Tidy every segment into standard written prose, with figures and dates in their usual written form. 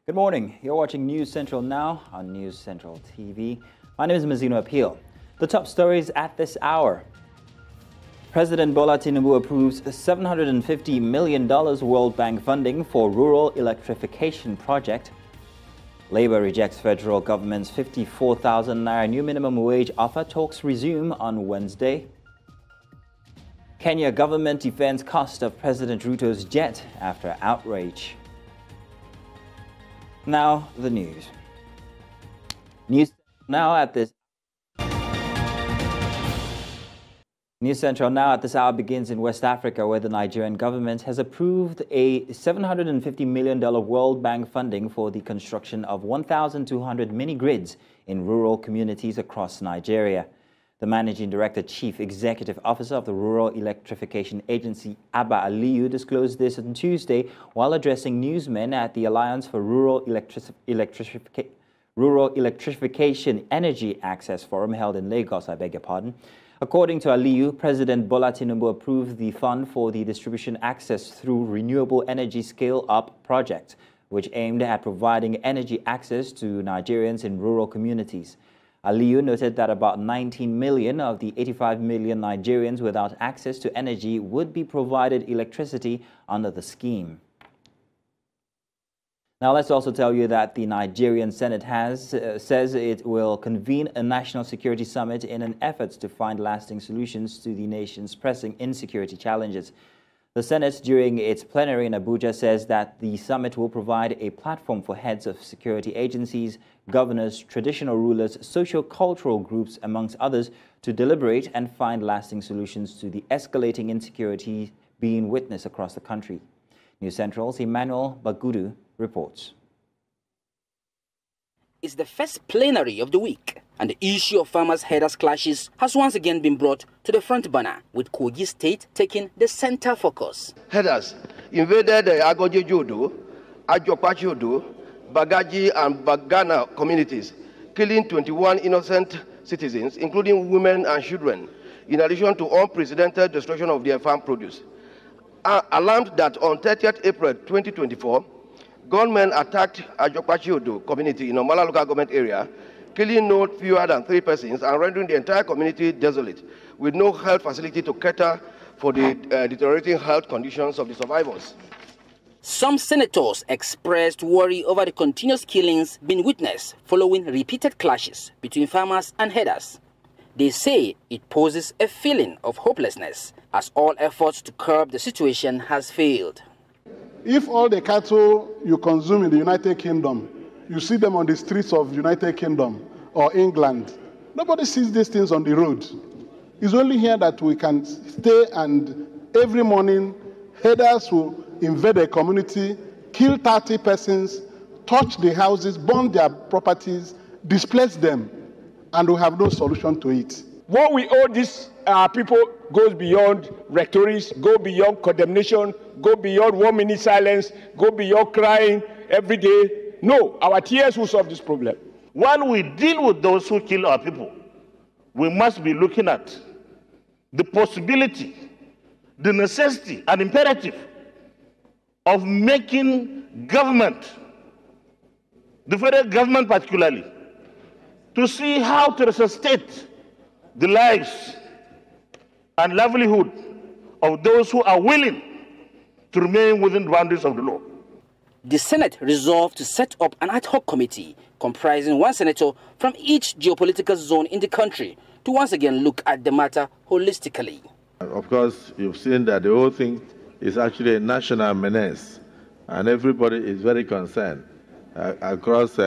Good morning. You're watching News Central now on News Central TV. My name is Mazino Appeal. The top stories at this hour. President Bola Tinubu approves $750 million World Bank funding for Rural Electrification Project. Labour rejects federal government's 54,000 naira new minimum wage offer. Talks resume on Wednesday. Kenya government defends cost of President Ruto's jet after outrage. Now the news. News Central now at this hour begins in West Africa, where the Nigerian government has approved a $750 million World Bank funding for the construction of 1,200 mini-grids in rural communities across Nigeria. The Managing Director, Chief Executive Officer of the Rural Electrification Agency, Abba Aliyu, disclosed this on Tuesday while addressing newsmen at the Alliance for Rural Electrification Energy Access Forum held in Lagos, I beg your pardon. According to Aliyu, President Bola Tinubu approved the fund for the distribution access through Renewable Energy Scale-Up project, which aimed at providing energy access to Nigerians in rural communities. Aliyu noted that about 19 million of the 85 million Nigerians without access to energy would be provided electricity under the scheme. Now, let's also tell you that the Nigerian Senate says it will convene a national security summit in an effort to find lasting solutions to the nation's pressing insecurity challenges. The Senate, during its plenary in Abuja, says that the summit will provide a platform for heads of security agencies, governors, traditional rulers, socio-cultural groups, amongst others, to deliberate and find lasting solutions to the escalating insecurity being witnessed across the country. News Central's Emmanuel Bagudu reports. It's the first plenary of the week, and the issue of farmers-herders clashes has once again been brought to the front burner, with Kogi State taking the center focus. Herders invaded the Agoji-Jodo, Ajopachi-Odo, Bagaji and Bagana communities, killing 21 innocent citizens, including women and children, in addition to unprecedented destruction of their farm produce. Alarmed that on 30th April 2024, gunmen attacked Ajopachi-Odo community in Omala local government area, killing no fewer than 3 persons and rendering the entire community desolate, with no health facility to cater for the deteriorating health conditions of the survivors. Some senators expressed worry over the continuous killings being witnessed following repeated clashes between farmers and herders. They say it poses a feeling of hopelessness, as all efforts to curb the situation has failed. If all the cattle you consume in the United Kingdom, you see them on the streets of United Kingdom or England, nobody sees these things on the road. It's only here that we can stay, and every morning herders will invade a community, kill 30 persons, touch the houses, burn their properties, displace them, and we have no solution to it. What we owe these people goes beyond rhetoric, go beyond condemnation, go beyond 1 minute silence, go beyond crying every day. No, our tears will solve this problem. While we deal with those who kill our people, we must be looking at the possibility, the necessity and imperative of making government, the federal government particularly, to see how to resuscitate the lives and livelihood of those who are willing to remain within the boundaries of the law. The Senate resolved to set up an ad hoc committee comprising 1 senator from each geopolitical zone in the country to once again look at the matter holistically. Of course, you've seen that the whole thing is actually a national menace, and everybody is very concerned across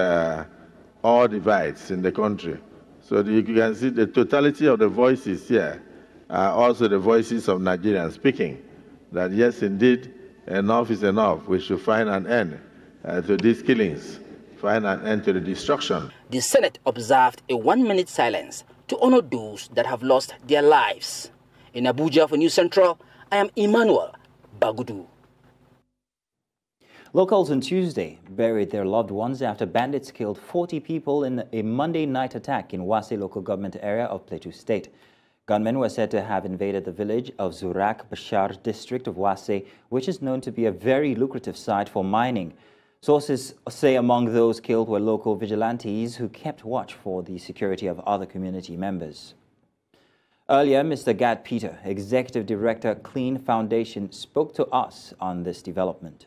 all divides in the country. So you can see the totality of the voices here are also the voices of Nigerians speaking, that yes, indeed, enough is enough. We should find an end to these killings, find an end to the destruction. The Senate observed a 1 minute silence to honor those that have lost their lives. In Abuja for News Central, I am Emmanuel Bagudu. Locals on Tuesday buried their loved ones after bandits killed 40 people in a Monday night attack in Wase local government area of Plateau State. Gunmen were said to have invaded the village of Zurak Bashar district of Wase, which is known to be a very lucrative site for mining. Sources say among those killed were local vigilantes who kept watch for the security of other community members. Earlier, Mr. Gad Peter, Executive Director, Clean Foundation, spoke to us on this development.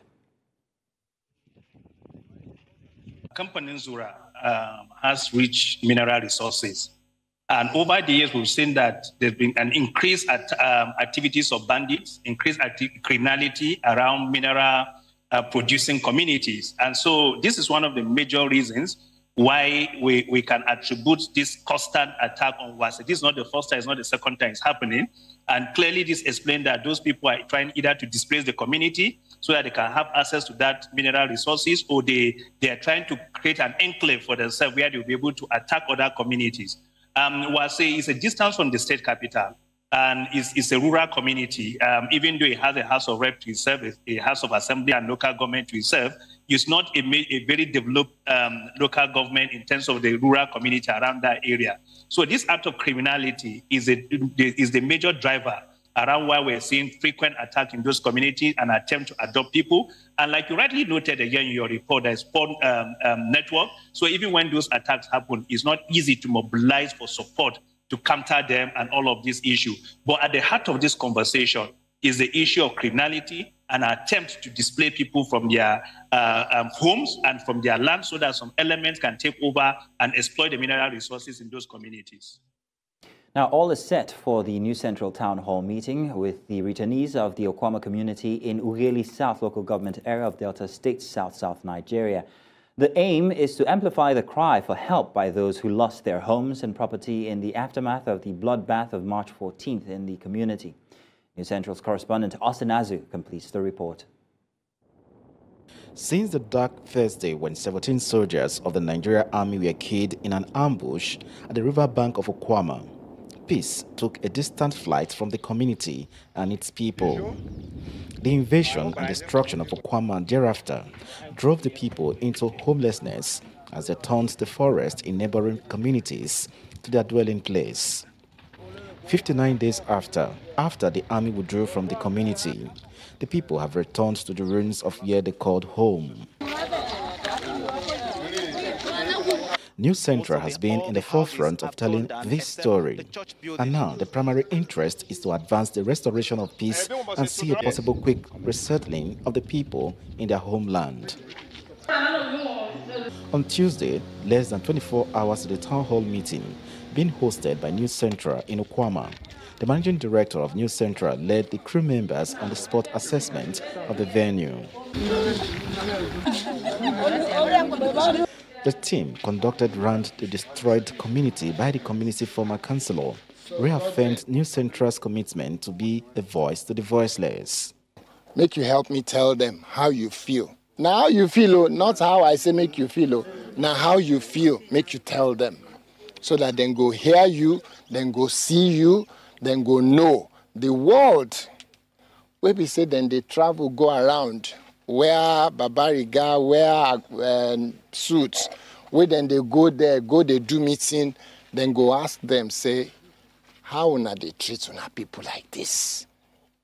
Company Zura has rich mineral resources. And over the years, we've seen that there's been an increased activities of bandits, increased criminality around mineral producing communities. And so this is one of the major reasons why we can attribute this constant attack on Wase. This is not the first time, it's not the second time it's happening. And clearly this explains that those people are trying either to displace the community so that they can have access to that mineral resources, or they are trying to create an enclave for themselves where they'll be able to attack other communities. Wase is a distance from the state capital, and it's a rural community. Even though it has a House of Rep to itself, a House of Assembly and local government to itself, it's not a very developed local government in terms of the rural community around that area. So this act of criminality is the major driver around why we're seeing frequent attacks in those communities and attempt to adopt people. And like you rightly noted again in your report, there's porn network. So even when those attacks happen, it's not easy to mobilize for support to counter them and all of these issues. But at the heart of this conversation is the issue of criminality and attempt to displace people from their homes and from their land so that some elements can take over and exploit the mineral resources in those communities. Now, all is set for the New Central Town Hall meeting with the returnees of the Okwama community in Ughelli South local government area of Delta State, South Nigeria. The aim is to amplify the cry for help by those who lost their homes and property in the aftermath of the bloodbath of March 14th in the community. New Central's correspondent Austin Azu completes the report. Since the dark Thursday when 17 soldiers of the Nigerian Army were killed in an ambush at the riverbank of Okwama, peace took a distant flight from the community and its people. The invasion and destruction of Okwama thereafter drove the people into homelessness as they turned the forest in neighboring communities to their dwelling place. 59 days after the army withdrew from the community, the people have returned to the ruins of where they called home. New Central has been in the forefront of telling this story, and now the primary interest is to advance the restoration of peace and see a possible quick resettling of the people in their homeland. On Tuesday, less than 24 hours to the town hall meeting, being hosted by New Central in Okwama, the managing director of New Central led the crew members on the spot assessment of the venue. The team conducted round the destroyed community by the community former councillor, reaffirmed New Central's commitment to be a voice to the voiceless. Make you help me tell them how you feel. Now how you feel, not how I say make you feel. Now how you feel, make you tell them. So that then go hear you, then go see you, then go know. The world, where we say then they travel, go around, wear babariga, wear suits, where then they go there, they do meeting, then go ask them, say, how una they treat una people like this?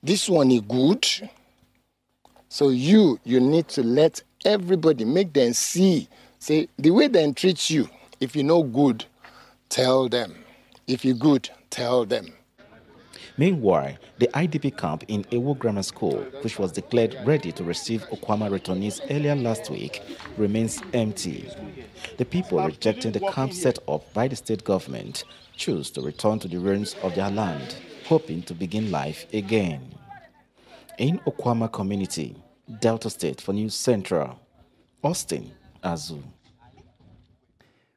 This one is good. So you need to let everybody, make them see, say, the way they treat you, if you know good, tell them. If you're good, tell them. Meanwhile, the IDP camp in Ewo Grammar School, which was declared ready to receive Okwama returnees earlier last week, remains empty. The people rejecting the camp set up by the state government choose to return to the ruins of their land, hoping to begin life again. In Okwama community, Delta State for News Central, Austin Azu.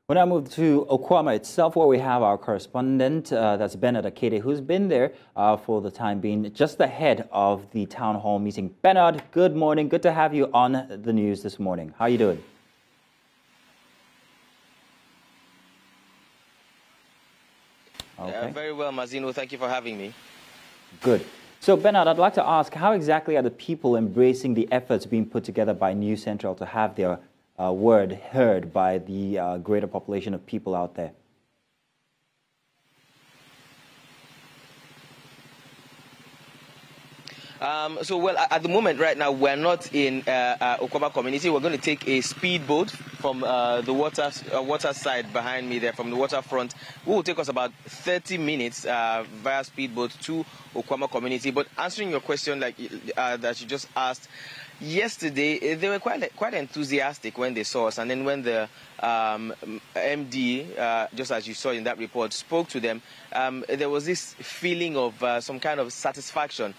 When I move to Okwama itself, where we have our correspondent, that's Bernard Akede, who's been there for the time being, just ahead of the town hall meeting. Bernard, good morning. Good to have you on the news this morning. How are you doing? Okay. Very well, Mazino. Thank you for having me. Good. So, Bernard, I'd like to ask, how exactly are the people embracing the efforts being put together by New Central to have their word heard by the greater population of people out there? Well, at the moment, right now, we're not in Okwama community. We're going to take a speedboat from the water side behind me there, from the waterfront. It will take us about 30 minutes via speedboat to Okwama community. But answering your question that you just asked, yesterday they were quite enthusiastic when they saw us, and then when the MD, just as you saw in that report, spoke to them, there was this feeling of some kind of satisfaction,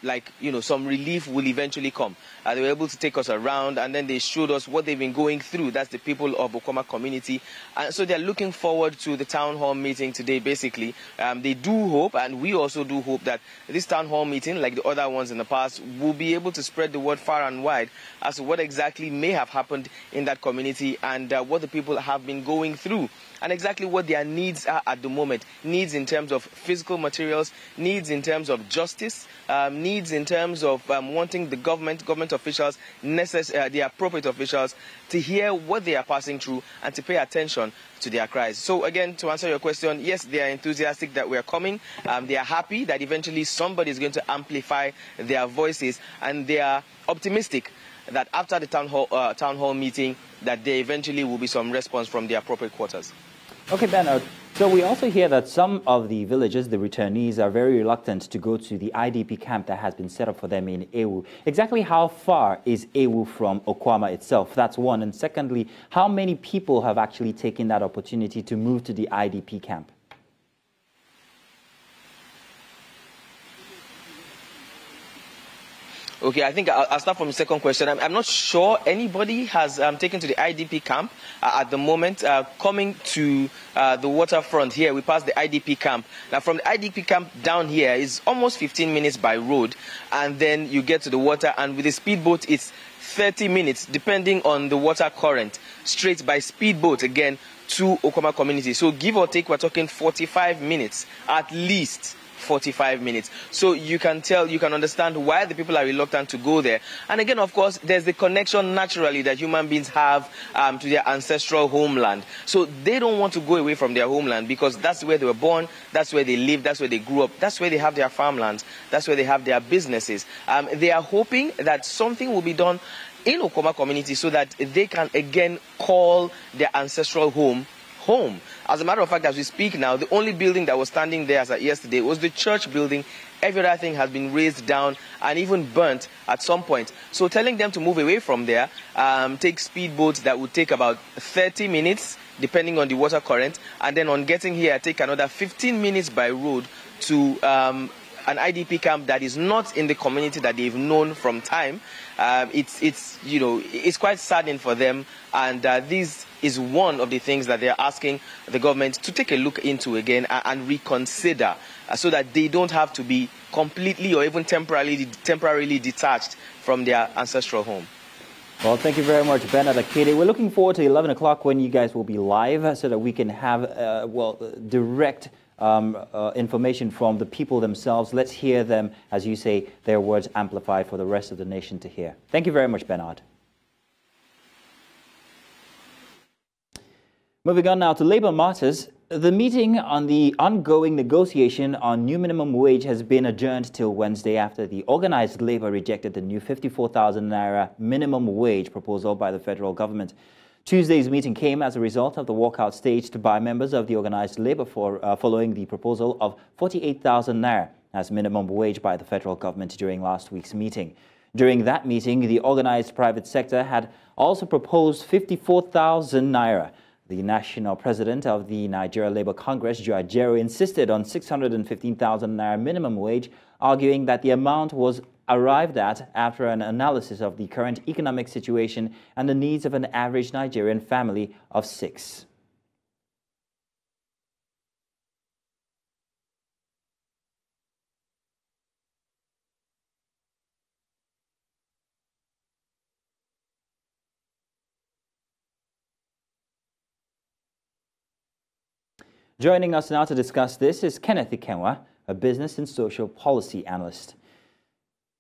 like, some relief will eventually come. They were able to take us around, and then they showed us what they've been going through. That's the people of Okwama community. And so they're looking forward to the town hall meeting today, basically. They do hope, and we also do hope, that this town hall meeting, like the other ones in the past, will be able to spread the word far and wide as to what exactly may have happened in that community, and what the people have been going through, and exactly what their needs are at the moment. Needs in terms of physical materials, needs in terms of justice, needs in terms of wanting the government officials, the appropriate officials, to hear what they are passing through and to pay attention to their cries. So again, to answer your question, yes, they are enthusiastic that we are coming. They are happy that eventually somebody is going to amplify their voices, and they are optimistic that after the town hall meeting, that there eventually will be some response from the appropriate quarters. Okay, Bernard. So we also hear that some of the villagers, the returnees, are very reluctant to go to the IDP camp that has been set up for them in Ewu. Exactly how far is Ewu from Okwama itself? That's one. And secondly, how many people have actually taken that opportunity to move to the IDP camp? Okay, I think I'll start from the second question. I'm not sure anybody has taken to the IDP camp at the moment. Coming to the waterfront here, we passed the IDP camp. Now, from the IDP camp down here is almost 15 minutes by road, and then you get to the water, and with the speedboat, it's 30 minutes, depending on the water current, straight by speedboat again to Okwama community. So give or take, we're talking 45 minutes, at least 45 minutes. So you can understand why the people are reluctant to go there. And again, of course, there's the connection naturally that human beings have to their ancestral homeland. So they don't want to go away from their homeland, because that's where they were born, that's where they live, that's where they grew up, that's where they have their farmlands, that's where they have their businesses. They are hoping that something will be done in Okwama community so that they can again call their ancestral home. As a matter of fact, as we speak now, the only building that was standing there as of yesterday was the church building. Every other thing has been razed down and even burnt at some point. So telling them to move away from there, take speedboats that would take about 30 minutes, depending on the water current, and then on getting here, take another 15 minutes by road to an IDP camp that is not in the community that they've known from time. It's quite saddening for them, and this is one of the things that they're asking the government to take a look into again and reconsider, so that they don't have to be completely or even temporarily detached from their ancestral home. Well, thank you very much, Bernard Akede. We're looking forward to 11 o'clock when you guys will be live, so that we can have, direct information from the people themselves. Let's hear them, as you say, their words amplified for the rest of the nation to hear. Thank you very much, Bernard. Moving on now to labor matters. The meeting on the ongoing negotiation on new minimum wage has been adjourned till Wednesday after the organized labor rejected the new 54,000 naira minimum wage proposal by the federal government. Tuesday's meeting came as a result of the walkout staged by members of the organized labor following the proposal of 48,000 naira as minimum wage by the federal government during last week's meeting. During that meeting, the organized private sector had also proposed 54,000 naira. The national president of the Nigeria Labour Congress, Joe Ajero, insisted on 615,000 naira minimum wage, arguing that the amount was arrived at after an analysis of the current economic situation and the needs of an average Nigerian family of 6. Joining us now to discuss this is Kenneth Ikenwa, a business and social policy analyst.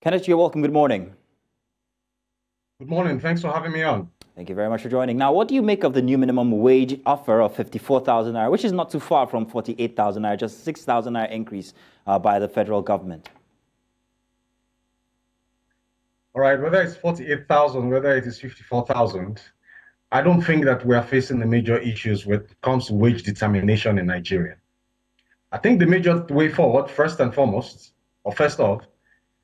Kenneth, you're welcome. Good morning. Good morning. Thanks for having me on. Thank you very much for joining. Now, what do you make of the new minimum wage offer of 54,000 naira, which is not too far from 48,000 naira, just 6,000 naira increase by the federal government? all right, whether it's 48,000, whether it is 54,000, I don't think that we are facing the major issues when it comes to wage determination in Nigeria. I think the major way forward, first and foremost, or first off,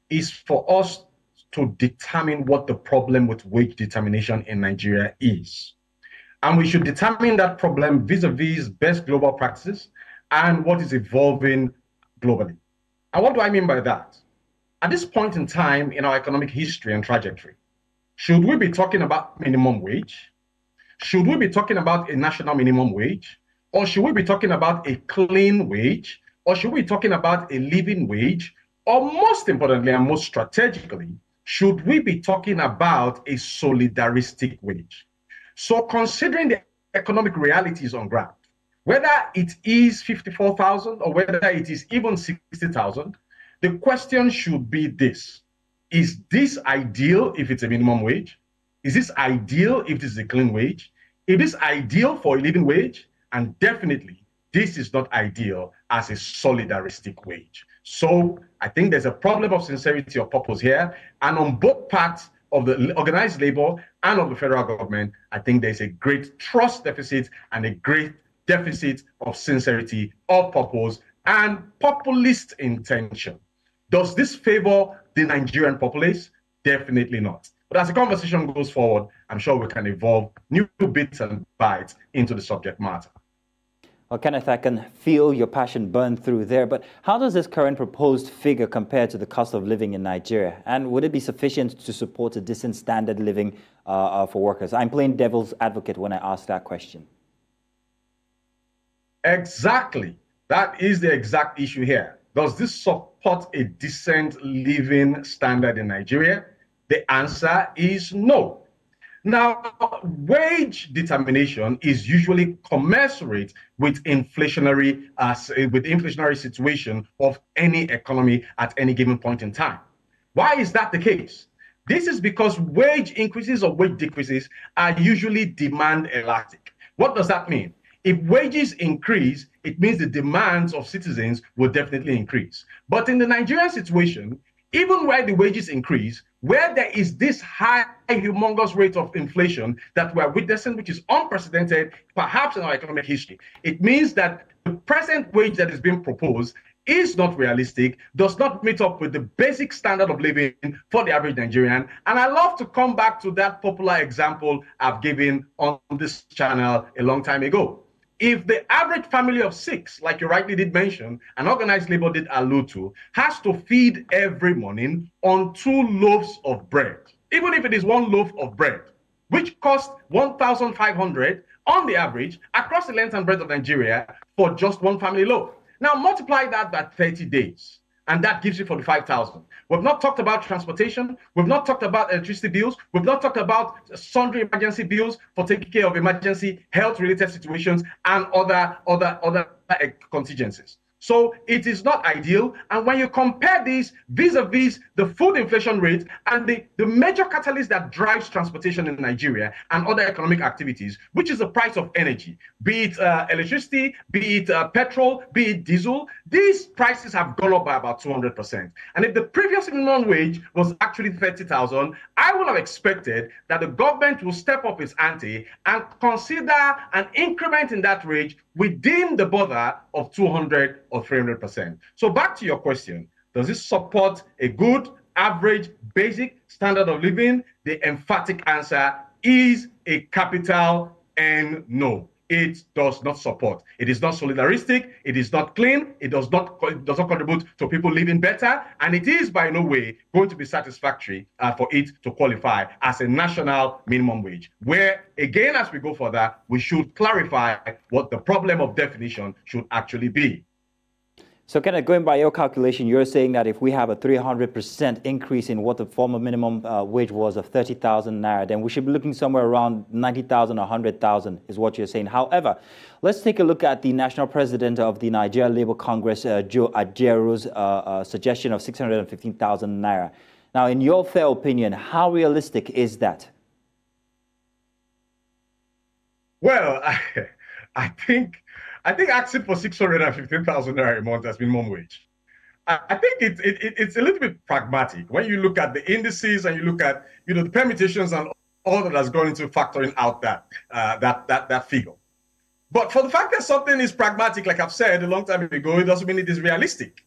is for us to determine what the problem with wage determination in Nigeria is. And we should determine that problem vis-a-vis best global practices and what is evolving globally. And what do I mean by that? At this point in time in our economic history and trajectory, should we be talking about minimum wage? Should we be talking about a national minimum wage? Or should we be talking about a clean wage? Or should we be talking about a living wage? Or most importantly and most strategically, should we be talking about a solidaristic wage? So considering the economic realities on ground, whether it is 54,000 or whether it is even 60,000, the question should be this. Is this ideal if it's a minimum wage? Is this ideal if it is a clean wage? Is this ideal for a living wage? And definitely, this is not ideal as a solidaristic wage. So I think there's a problem of sincerity of purpose here. And on both parts of the organized labor and of the federal government, I think there's a great trust deficit and a great deficit of sincerity of purpose and populist intention. Does this favor the Nigerian populace? Definitely not. But as the conversation goes forward, I'm sure we can evolve new bits and bytes into the subject matter. Well, Kenneth, I can feel your passion burn through there, but how does this current proposed figure compare to the cost of living in Nigeria? And would it be sufficient to support a decent standard living for workers? I'm playing devil's advocate when I ask that question. Exactly. That is the exact issue here. Does this support a decent living standard in Nigeria? The answer is no. Now, wage determination is usually commensurate with inflationary situation of any economy at any given point in time. Why is that the case? This is because wage increases or wage decreases are usually demand elastic. What does that mean? If wages increase, it means the demands of citizens will definitely increase. But in the Nigerian situation, even where the wages increase, where there is this high, humongous rate of inflation that we're witnessing, which is unprecedented, perhaps in our economic history, it means that the present wage that is being proposed is not realistic, does not meet up with the basic standard of living for the average Nigerian. And I love to come back to that popular example I've given on this channel a long time ago. If the average family of 6, like you rightly did mention, and organized labor did allude to, has to feed every morning on 2 loaves of bread, even if it is 1 loaf of bread, which costs 1,500 on the average across the length and breadth of Nigeria for just 1 family loaf. Now multiply that by 30 days, and that gives you 45,000. We've not talked about transportation. We've not talked about electricity bills. We've not talked about sundry emergency bills for taking care of emergency health-related situations and other contingencies. So it is not ideal. And when you compare these vis-a-vis the food inflation rate and the major catalyst that drives transportation in Nigeria and other economic activities, which is the price of energy, be it electricity, be it petrol, be it diesel, these prices have gone up by about 200%. And if the previous minimum wage was actually 30,000, I would have expected that the government will step up its ante and consider an increment in that wage within the border of 200 or 300%. So back to your question, does this support a good, average, basic standard of living? The emphatic answer is a capital N no. It does not support. It is not solidaristic. It is not clean. It does not contribute to people living better. And it is by no way going to be satisfactory for it to qualify as a national minimum wage, where, again, as we go further, we should clarify what the problem of definition should actually be. So, Kenneth, going by your calculation, you're saying that if we have a 300% increase in what the former minimum wage was of 30,000 naira, then we should be looking somewhere around 90,000 or 100,000 is what you're saying. However, let's take a look at the national president of the Nigerian Labour Congress, Joe Ajero's suggestion of 615,000 naira. Now, in your fair opinion, how realistic is that? Well, I think asking for 615,000 naira a month as minimum wage. I think it's a little bit pragmatic when you look at the indices and you look at the permutations and all that has gone into factoring out that figure. But for the fact that something is pragmatic, like I've said a long time ago, it doesn't mean it is realistic.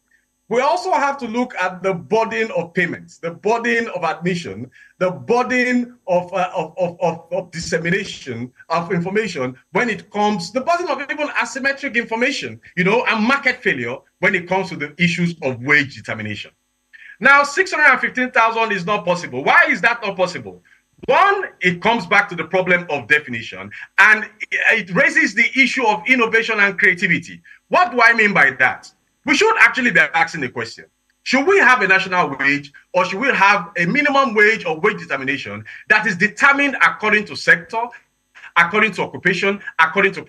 We also have to look at the burden of payments, the burden of admission, the burden of dissemination of information when it comes, the burden of even asymmetric information, and market failure when it comes to the issues of wage determination. Now, 615,000 is not possible. Why is that not possible? One, it comes back to the problem of definition, and it raises the issue of innovation and creativity. What do I mean by that? We should actually be asking the question, should we have a national wage or should we have a minimum wage or wage determination that is determined according to sector, according to occupation, according to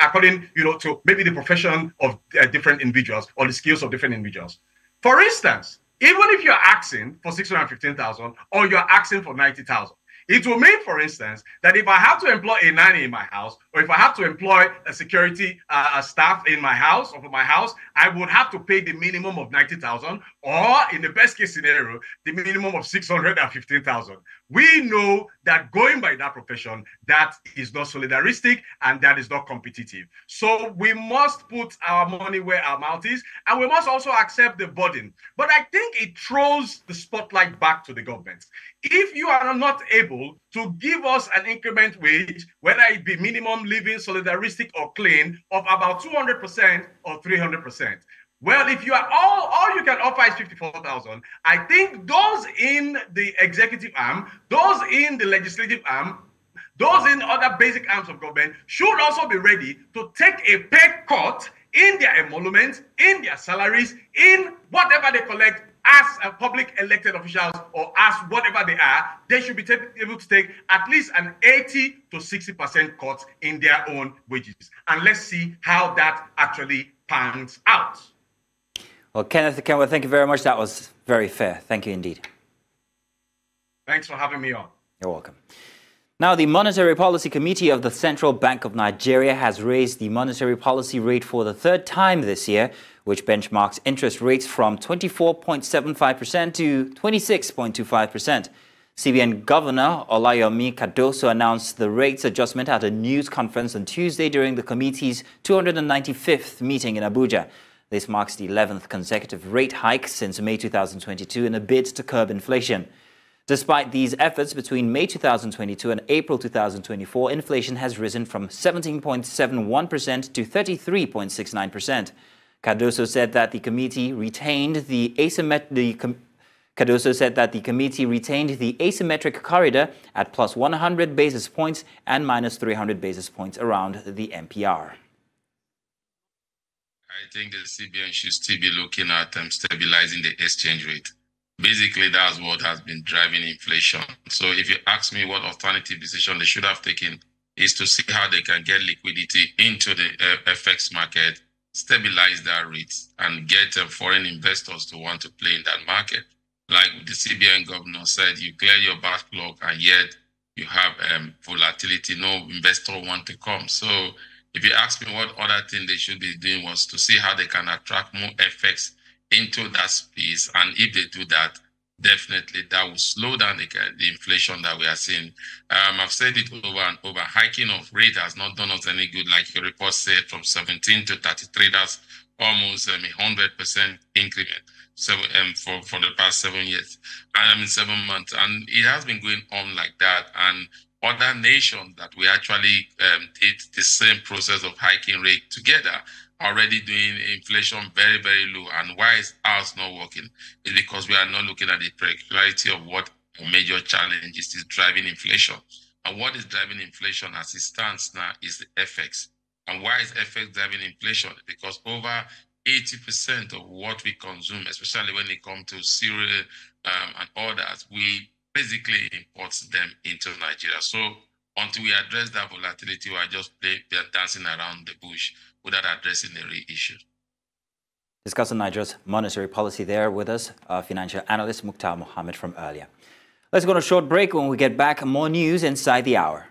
according to maybe the profession of different individuals or the skills of different individuals? For instance, even if you're asking for 615,000 or you're asking for 90,000, it will mean, for instance, that if I have to employ a nanny in my house, or if I have to employ a security staff in my house or for my house, I would have to pay the minimum of 90,000, or in the best case scenario, the minimum of 615,000. We know that going by that profession, that is not solidaristic and that is not competitive. So we must put our money where our mouth is, and we must also accept the burden. But I think it throws the spotlight back to the government. If you are not able to give us an increment wage, whether it be minimum living, solidaristic, or clean, of about 200% or 300%, well, if you are all you can offer is 54,000, I think those in the executive arm, those in the legislative arm, those in other basic arms of government should also be ready to take a pay cut in their emoluments, in their salaries, in whatever they collect as public elected officials or as whatever they are. They should be able to take at least an 80 to 60% cut in their own wages. And let's see how that actually pans out. Well, Kenneth Kenwa, thank you very much. That was very fair. Thank you indeed. Thanks for having me on. You're welcome. Now, the Monetary Policy Committee of the Central Bank of Nigeria has raised the monetary policy rate for the third time this year, which benchmarks interest rates from 24.75% to 26.25%. CBN Governor Olayomi Cardoso announced the rates adjustment at a news conference on Tuesday during the committee's 295th meeting in Abuja. This marks the 11th consecutive rate hike since May 2022 in a bid to curb inflation. Despite these efforts, between May 2022 and April 2024, inflation has risen from 17.71% to 33.69%. Cardoso said that the committee retained the asymmetric corridor at plus 100 basis points and minus 300 basis points around the MPR. I think the CBN should still be looking at stabilizing the exchange rate. Basically, that's what has been driving inflation. So if you ask me what alternative decision they should have taken, is to see how they can get liquidity into the FX market, stabilize that rate, and get foreign investors to want to play in that market. Like the CBN governor said, you clear your backlog and yet you have volatility, no investor want to come. So if you ask me what other thing they should be doing was to see how they can attract more FX into that space, and if they do that, definitely that will slow down the inflation that we are seeing. I've said it over and over, hiking of rate has not done us any good. Like your report said, from 17 to 33, that's almost 100% increment. So for the past 7 years, 7 months, and it has been going on like that. And other nations that we actually did the same process of hiking rate together, already doing inflation very, very low. And why is ours not working? It's because we are not looking at the particularity of what major challenges is driving inflation. And what is driving inflation as it stands now is the FX. And why is FX driving inflation? Because over 80% of what we consume, especially when it comes to cereal and others, we basically import them into Nigeria. So until we address that volatility, we are just dancing around the bush without addressing the real issue. Discussing Nigeria's monetary policy there with us, financial analyst Mukhtar Mohammed from earlier. Let's go on a short break. When we get back, more news inside the hour.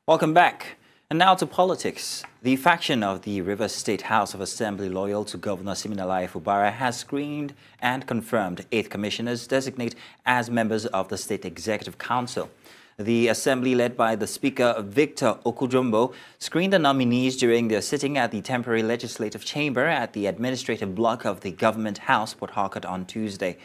Welcome back. And now to politics. The faction of the Rivers State House of Assembly loyal to Governor Siminalayi Fubara has screened and confirmed 8 commissioners designate as members of the State Executive Council. The assembly, led by the Speaker Victor Okujumbo, screened the nominees during their sitting at the temporary legislative chamber at the administrative block of the Government House, Port Harcourt, on Tuesday.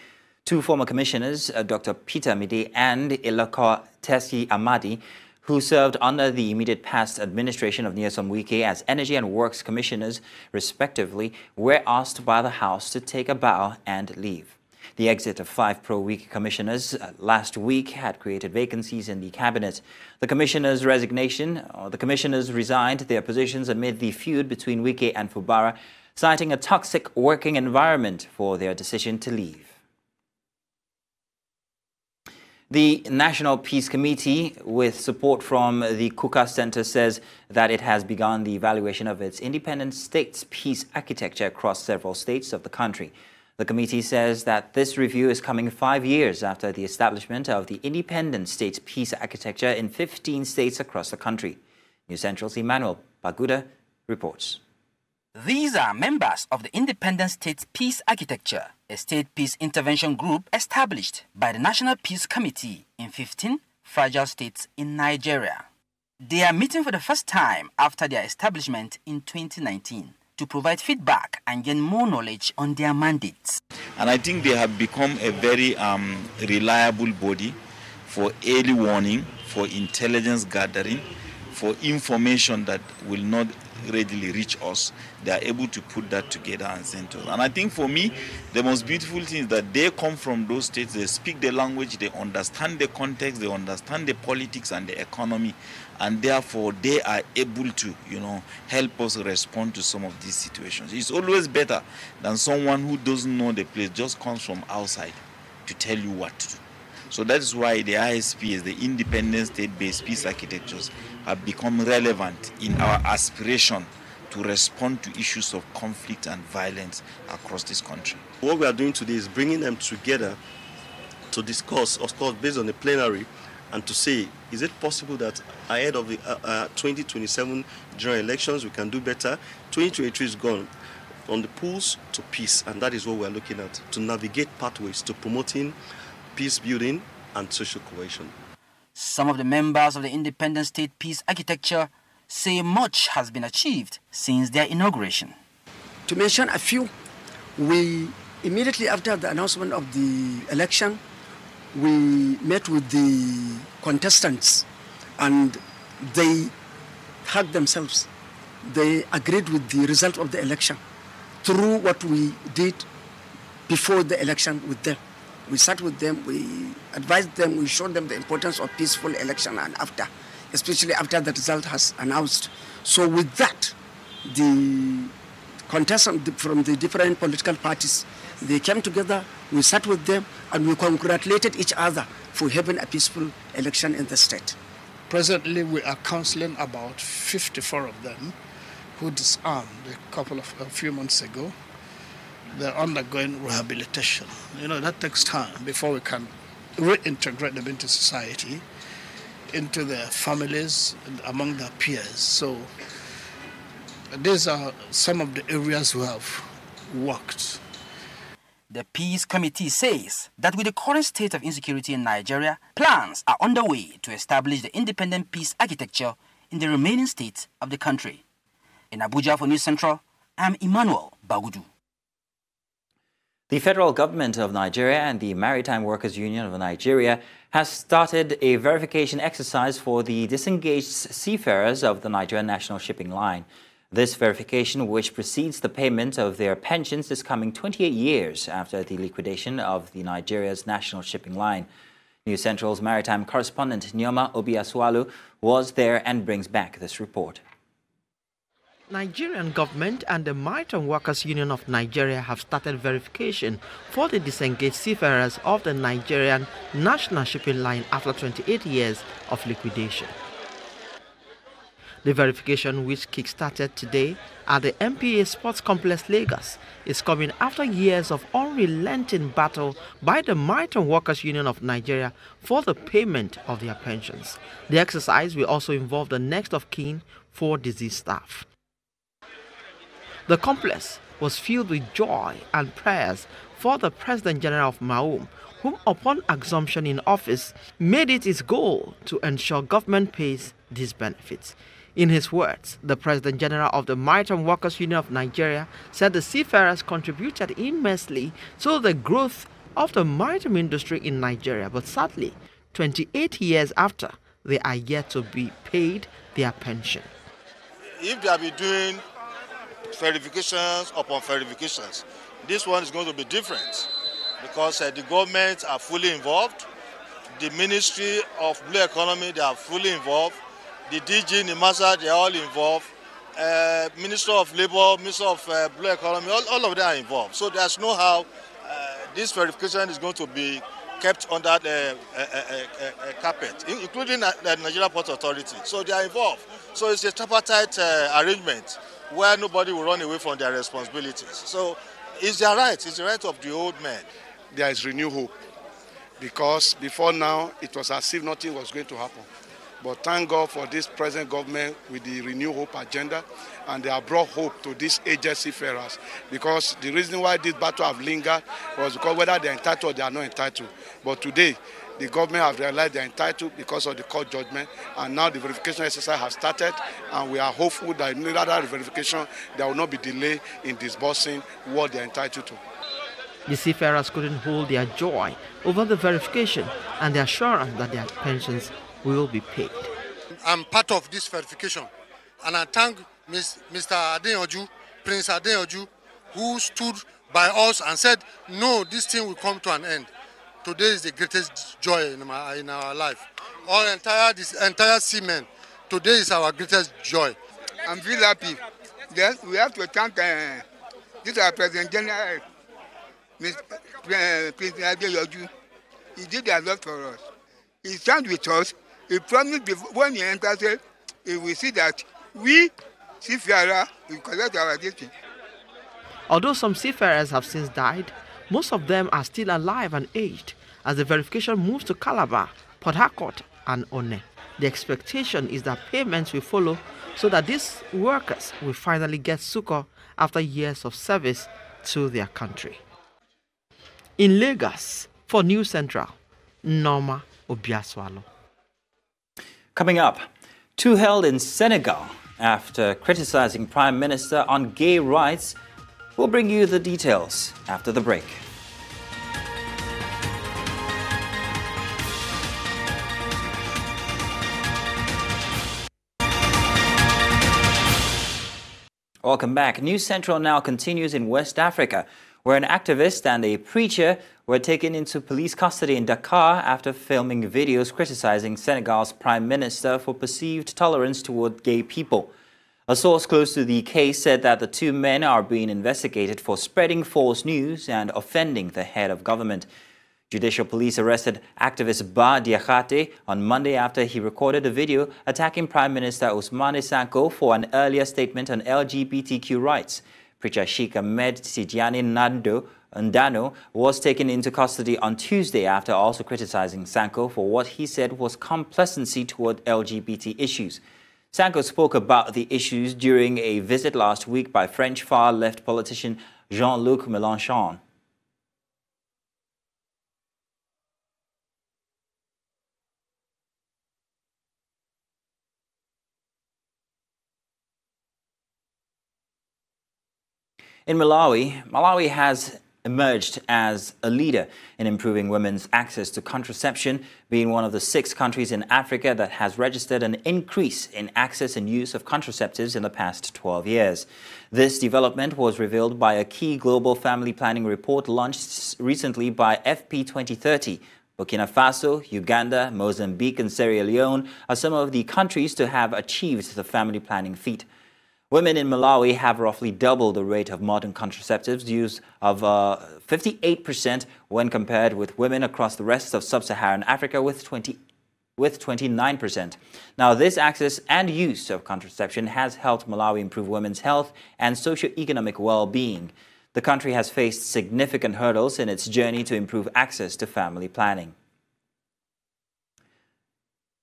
2 former commissioners, Dr. Peter Mide and Iloko Tesi Amadi, who served under the immediate past administration of Nyesom Wike as Energy and Works Commissioners, respectively, were asked by the House to take a bow and leave. The exit of 5 pro-Wike commissioners last week had created vacancies in the cabinet. The commissioners' resigned their positions amid the feud between Wike and Fubara, citing a toxic working environment for their decision to leave. The National Peace Committee, with support from the Kuka Center, says that it has begun the evaluation of its independent states' peace architecture across several states of the country. The committee says that this review is coming 5 years after the establishment of the independent states' peace architecture in 15 states across the country. News Central's Emmanuel Baguda reports. These are members of the Independent States Peace Architecture, a state peace intervention group established by the National Peace Committee in 15 fragile states in Nigeria. They are meeting for the first time after their establishment in 2019 to provide feedback and gain more knowledge on their mandates. And I think they have become a very reliable body for early warning, for intelligence gathering, for information that will not readily reach us. They are able to put that together and send to us. And I think for me, the most beautiful thing is that they come from those states, they speak the language, they understand the context, they understand the politics and the economy, and therefore they are able to, help us respond to some of these situations. It's always better than someone who doesn't know the place, just comes from outside to tell you what to do. So that is why the ISPs, the independent state-based peace architectures, have become relevant in our aspiration to respond to issues of conflict and violence across this country. What we are doing today is bringing them together to discuss, of course, based on the plenary, and to say, is it possible that ahead of the 2027 general elections we can do better? 2023 is gone. On the pulse to peace, and that is what we are looking at, to navigate pathways to promoting peace building and social cohesion. Some of the members of the Independent State Peace Architecture say much has been achieved since their inauguration. To mention a few, we immediately after the announcement of the election, we met with the contestants and they hugged themselves. They agreed with the result of the election through what we did before the election with them. We sat with them, we advised them, we showed them the importance of peaceful election and after, especially after the result has announced. So with that, the contestants from the different political parties, they came together, we sat with them, and we congratulated each other for having a peaceful election in the state. Presently, we are counseling about 54 of them who disarmed a few months ago. They're undergoing rehabilitation. That takes time before we can reintegrate them into society, into their families, and among their peers. So these are some of the areas we have worked. The Peace Committee says that with the current state of insecurity in Nigeria, plans are underway to establish the independent peace architecture in the remaining states of the country. In Abuja for News Central, I'm Emmanuel Bagudu. The federal government of Nigeria and the Maritime Workers Union of Nigeria has started a verification exercise for the disengaged seafarers of the Nigerian National Shipping Line. This verification, which precedes the payment of their pensions, is coming 28 years after the liquidation of the Nigeria's National Shipping Line. News Central's maritime correspondent Nyoma Obiaswalu was there and brings back this report. Nigerian government and the Maritime Workers Union of Nigeria have started verification for the disengaged seafarers of the Nigerian National Shipping Line after 28 years of liquidation. The verification, which kick-started today at the MPA Sports Complex Lagos, is coming after years of unrelenting battle by the Migrant Workers Union of Nigeria for the payment of their pensions. The exercise will also involve the next of kin for deceased staff. The complex was filled with joy and prayers for the President General of MAUM, whom upon assumption in office made it his goal to ensure government pays these benefits. In his words, the President General of the Migrant Workers Union of Nigeria said the seafarers contributed immensely to the growth of the maritime industry in Nigeria, but sadly, 28 years after, they are yet to be paid their pension. If they have been doing verifications upon verifications, this one is going to be different because the government are fully involved, the Ministry of Blue Economy, they are fully involved, the DG, NIMASA, they are all involved, Minister of Labour, Minister of Blue Economy, all of them are involved. So there's no how this verification is going to be kept under the carpet, including the Nigerian Port Authority. So they are involved. So it's a tripartite arrangement where nobody will run away from their responsibilities. So it's their right, it's the right of the old men. There is renewed hope because before now it was as if nothing was going to happen. But thank God for this present government with the Renew Hope agenda, and they have brought hope to these agency farers. Because the reason why this battle have lingered was because whether they're entitled or they are not entitled. But today, the government have realized they're entitled because of the court judgment, and now the verification exercise has started, and we are hopeful that in the verification, there will not be delay in disbursing what they're entitled to. The seafarers couldn't hold their joy over the verification and the assurance that their pensions will be paid. I'm part of this verification, and I thank Mr. Adeyanju, Prince Adeyanju, who stood by us and said, no, this thing will come to an end. Today is the greatest joy in our life. This entire seamen, today is our greatest joy. I'm very happy. Yes, we have to thank this our President General, Prince Adeyanju. He did a lot for us. He stand with us. He promised when he enters, he will see that we, seafarers, will collect our duty. Although some seafarers have since died, most of them are still alive and aged as the verification moves to Calabar, Port Harcourt and One. The expectation is that payments will follow so that these workers will finally get succor after years of service to their country. In Lagos, for News Central, Norma Obiaswalo. Coming up, two held in Senegal after criticizing Prime Minister on gay rights. We'll bring you the details after the break. Welcome back. News Central now continues in West Africa, where an activist and a preacher were taken into police custody in Dakar after filming videos criticizing Senegal's Prime Minister for perceived tolerance toward gay people. A source close to the case said that the two men are being investigated for spreading false news and offending the head of government. Judicial police arrested activist Ba Diakhaté on Monday after he recorded a video attacking Prime Minister Ousmane Sonko for an earlier statement on LGBTQ rights. Preacher Sheikh Ahmed Tijani Ndano was taken into custody on Tuesday after also criticizing Sonko for what he said was complacency toward LGBT issues. Sonko spoke about the issues during a visit last week by French far-left politician Jean-Luc Mélenchon. In Malawi, Malawi has emerged as a leader in improving women's access to contraception, being one of the 6 countries in Africa that has registered an increase in access and use of contraceptives in the past 12 years. This development was revealed by a key global family planning report launched recently by FP 2030. Burkina Faso, Uganda, Mozambique and Sierra Leone are some of the countries to have achieved the family planning feat. Women in Malawi have roughly double the rate of modern contraceptives use of 58% when compared with women across the rest of sub-Saharan Africa with 28%. with 29%. Now, this access and use of contraception has helped Malawi improve women's health and socio-economic well-being. The country has faced significant hurdles in its journey to improve access to family planning.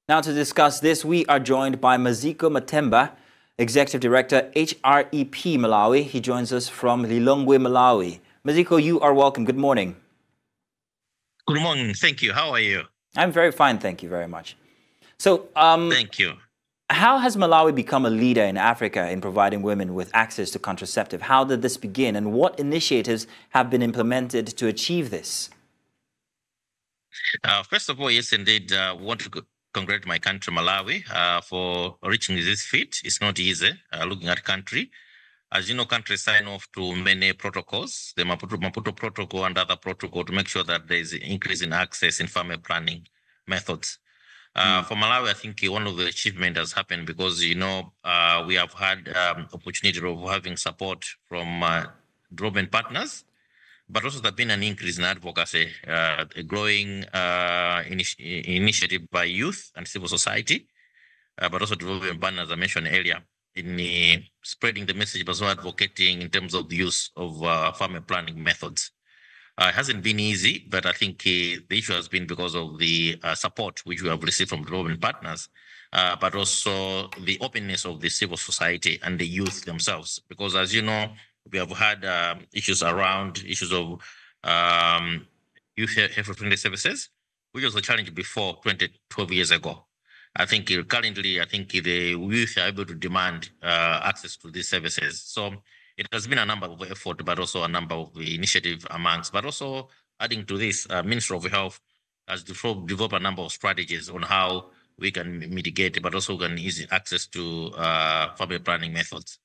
Now, to discuss this, we are joined by Maziko Matemba, Executive Director, HREP Malawi. He joins us from Lilongwe, Malawi. Maziko, you are welcome. Good morning. Good morning. Thank you. How are you? I'm very fine. Thank you very much. So, thank you. How has Malawi become a leader in Africa in providing women with access to contraceptive? How did this begin, and what initiatives have been implemented to achieve this? First of all, yes, indeed, I want to congratulate my country, Malawi, for reaching this feat. It's not easy looking at country. As you know, countries sign off to many protocols, the Maputo Protocol and other protocol, to make sure that there is an increase in access in family planning methods. For Malawi, I think one of the achievements has happened because, you know, we have had opportunity of having support from development partners, but also there's been an increase in advocacy, a growing initiative by youth and civil society, but also development partners I mentioned earlier in spreading the message, but also advocating in terms of the use of family planning methods. It hasn't been easy, but I think the issue has been because of the support which we have received from development partners, but also the openness of the civil society and the youth themselves. Because as you know, we have had issues around issues of youth health-friendly services, which was a challenge before 12 years ago. I think currently, the youth are able to demand access to these services. So it has been a number of effort, but also a number of initiative amongst, but also adding to this, Ministry of Health has developed a number of strategies on how we can mitigate, but also can ease access to family planning methods.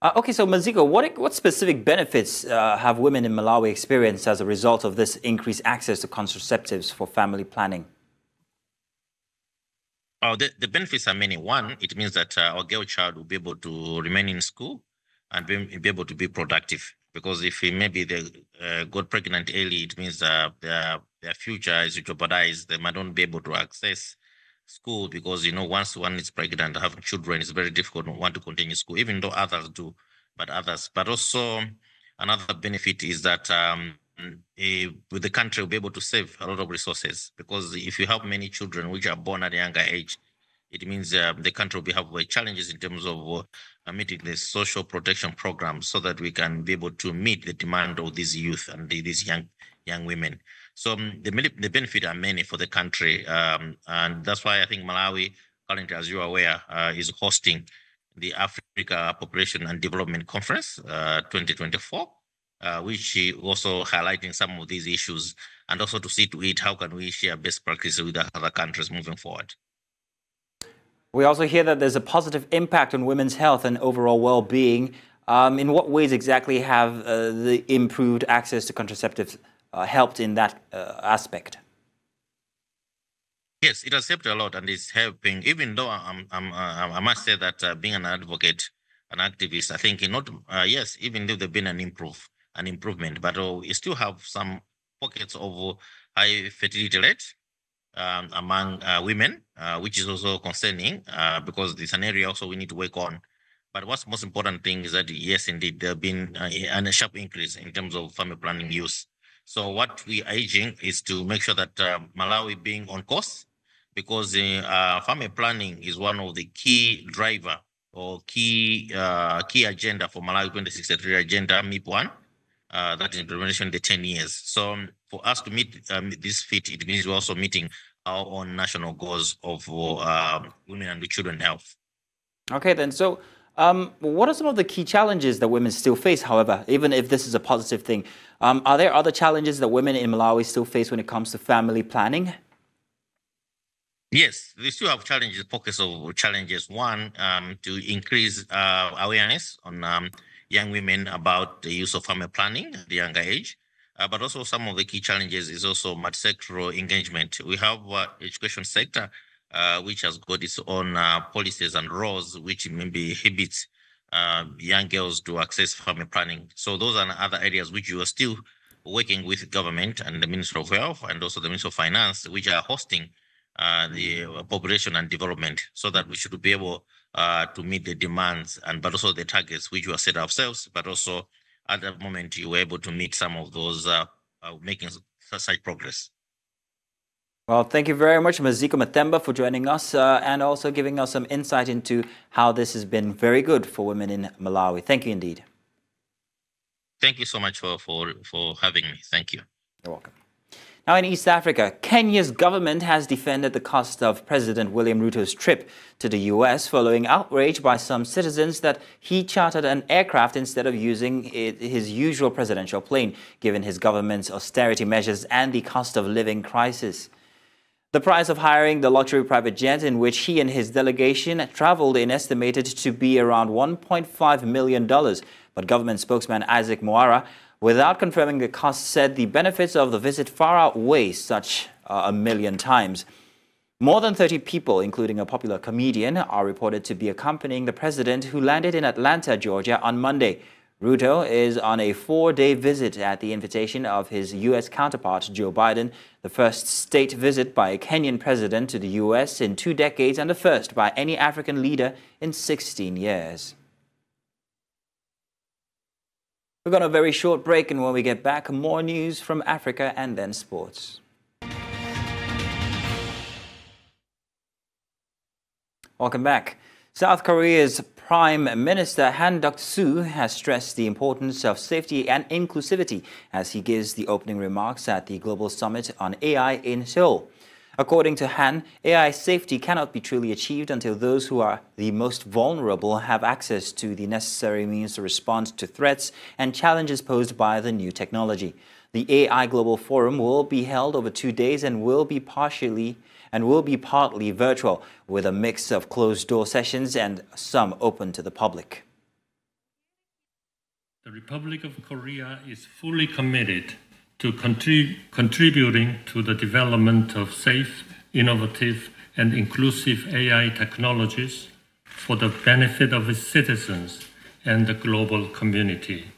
Okay, so Maziko, what specific benefits have women in Malawi experienced as a result of this increased access to contraceptives for family planning? The benefits are many. One, it means that our girl child will be able to remain in school and be able to be productive. Because if maybe they got pregnant early, it means their future is jeopardized. They might not be able to access school because, you know, once one is pregnant, having children is very difficult to want to continue school, even though others do, but others. But also another benefit is that the country will be able to save a lot of resources, because if you have many children which are born at a younger age, it means the country will have challenges in terms of meeting the social protection programs, so that we can be able to meet the demand of these youth and these young women. So the benefits are many for the country, and that's why I think Malawi currently, as you are aware, is hosting the Africa Population and Development Conference 2024, which also highlighting some of these issues, and also to see to it how can we share best practices with other countries moving forward. We also hear that there's a positive impact on women's health and overall well-being. In what ways exactly have the improved access to contraceptives helped in that aspect? Yes, it has helped a lot, and it's helping. Even though I must say that being an advocate, an activist, I think yes, even though there's been an improvement, but we still have some pockets of high fertility rate among women, which is also concerning because it's an area also we need to work on. But what's most important thing is that, yes, indeed, there have been a sharp increase in terms of family planning use. So what we are urging is to make sure that Malawi being on course, because family planning is one of the key driver or key agenda for Malawi 2063 agenda, MIP1, that is implementation in the 10 years. So for us to meet this feat, it means we're also meeting our own national goals of women and children health. Okay, then. So what are some of the key challenges that women still face, however, even if this is a positive thing? Are there other challenges that women in Malawi still face when it comes to family planning? Yes, we still have challenges, pockets of challenges. One, to increase awareness on young women about the use of family planning at the younger age. But also some of the key challenges is also multi-sectoral engagement. We have education sector, which has got its own policies and laws, which maybe inhibits young girls to access family planning. So those are other areas which you are still working with government and the Ministry of Health and also the Ministry of Finance, which are hosting the population and development, so that we should be able to meet the demands but also the targets which we have set ourselves, but also at that moment you were able to meet some of those making such progress. Well, thank you very much, Maziko Mathemba, for joining us and also giving us some insight into how this has been very good for women in Malawi. Thank you indeed. Thank you so much for having me. Thank you. You're welcome. Now in East Africa, Kenya's government has defended the cost of President William Ruto's trip to the US following outrage by some citizens that he chartered an aircraft instead of using his usual presidential plane, given his government's austerity measures and the cost of living crisis. The price of hiring the luxury private jet in which he and his delegation traveled is estimated to be around $1.5 million. But government spokesman Isaac Moara, without confirming the cost, said the benefits of the visit far outweigh such a million times. More than 30 people, including a popular comedian, are reported to be accompanying the president, who landed in Atlanta, Georgia on Monday. Ruto is on a 4-day visit at the invitation of his U.S. counterpart, Joe Biden, the first state visit by a Kenyan president to the U.S. in 2 decades and the first by any African leader in 16 years. We're going on a very short break, and when we get back, more news from Africa and then sports. Welcome back. South Korea's Prime Minister Han Duck-soo has stressed the importance of safety and inclusivity as he gives the opening remarks at the Global Summit on AI in Seoul. According to Han, AI safety cannot be truly achieved until those who are the most vulnerable have access to the necessary means to respond to threats and challenges posed by the new technology. The AI Global Forum will be held over 2 days and will be partly virtual, with a mix of closed-door sessions and some open to the public. The Republic of Korea is fully committed to contributing to the development of safe, innovative, and inclusive AI technologies for the benefit of its citizens and the global community.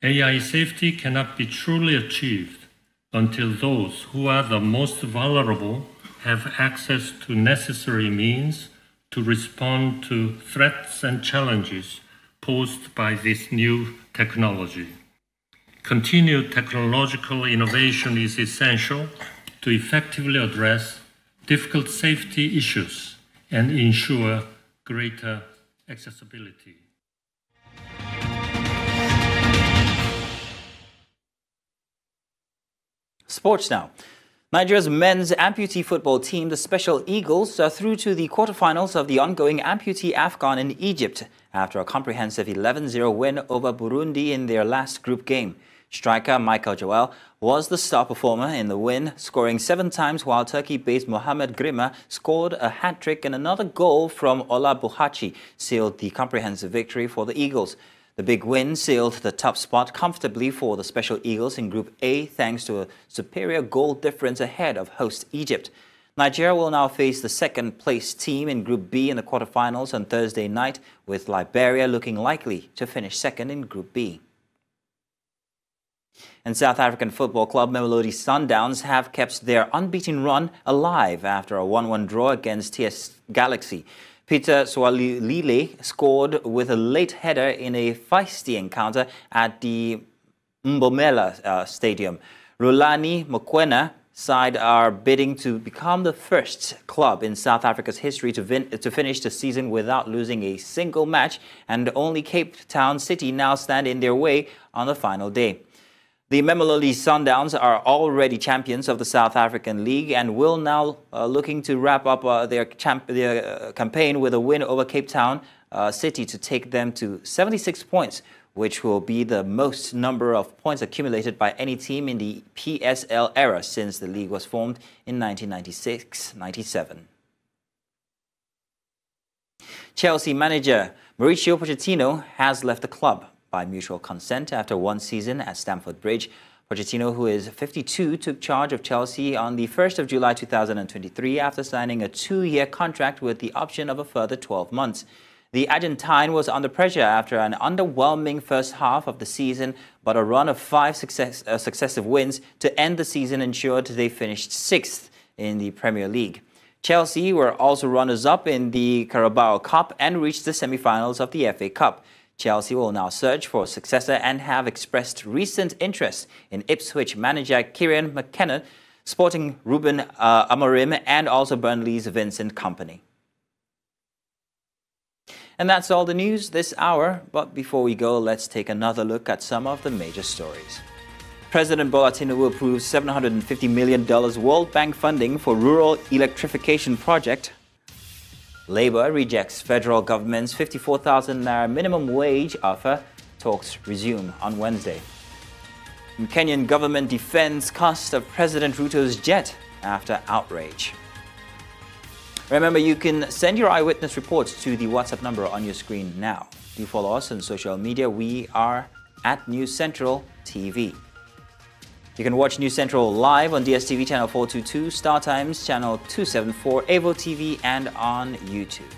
AI safety cannot be truly achieved until those who are the most vulnerable have access to necessary means to respond to threats and challenges posed by this new technology. Continued technological innovation is essential to effectively address difficult safety issues and ensure greater accessibility. Sports now. Nigeria's men's amputee football team, the Special Eagles, are through to the quarterfinals of the ongoing amputee AFCON in Egypt after a comprehensive 11-0 win over Burundi in their last group game. Striker Michael Joel was the star performer in the win, scoring 7 times, while Turkey-based Mohamed Grima scored a hat-trick, and another goal from Ola Buhachi sealed the comprehensive victory for the Eagles. The big win sealed the top spot comfortably for the Special Eagles in Group A thanks to a superior goal difference ahead of host Egypt. Nigeria will now face the second-place team in Group B in the quarterfinals on Thursday night, with Liberia looking likely to finish second in Group B. And South African football club Mamelodi Sundowns have kept their unbeaten run alive after a 1-1 draw against TS Galaxy. Peter Swalilile scored with a late header in a feisty encounter at the Mbomela Stadium. Rulani Mokoena side are bidding to become the first club in South Africa's history to finish the season without losing a single match, and only Cape Town City now stand in their way on the final day. The Mamelodi Sundowns are already champions of the South African League and will now looking to wrap up their campaign with a win over Cape Town City to take them to 76 points, which will be the most number of points accumulated by any team in the PSL era since the league was formed in 1996-97. Chelsea manager Mauricio Pochettino has left the club by mutual consent after 1 season at Stamford Bridge. Pochettino, who is 52, took charge of Chelsea on the 1st of July 2023 after signing a 2-year contract with the option of a further 12 months. The Argentine was under pressure after an underwhelming first half of the season, but a run of 5 successive wins to end the season ensured they finished 6th in the Premier League. Chelsea were also runners-up in the Carabao Cup and reached the semi-finals of the FA Cup. Chelsea will now search for a successor and have expressed recent interest in Ipswich manager Kieran McKenna, Sporting Ruben Amorim, and also Burnley's Vincent Kompany. And that's all the news this hour. But before we go, let's take another look at some of the major stories. President Bola Tinubu approves $750 million World Bank funding for Rural Electrification Project. Labour rejects federal government's 54,000 naira minimum wage offer. Talks resume on Wednesday. And Kenyan government defends cost of President Ruto's jet after outrage. Remember, you can send your eyewitness reports to the WhatsApp number on your screen now. Do follow us on social media. We are at News Central TV. You can watch News Central live on DSTV channel 422, Star Times channel 274, Avo TV, and on YouTube.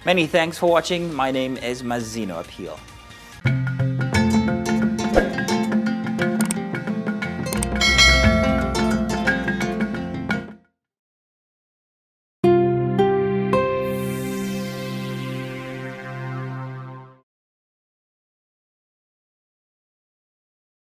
Many thanks for watching. My name is Mazino Appeal.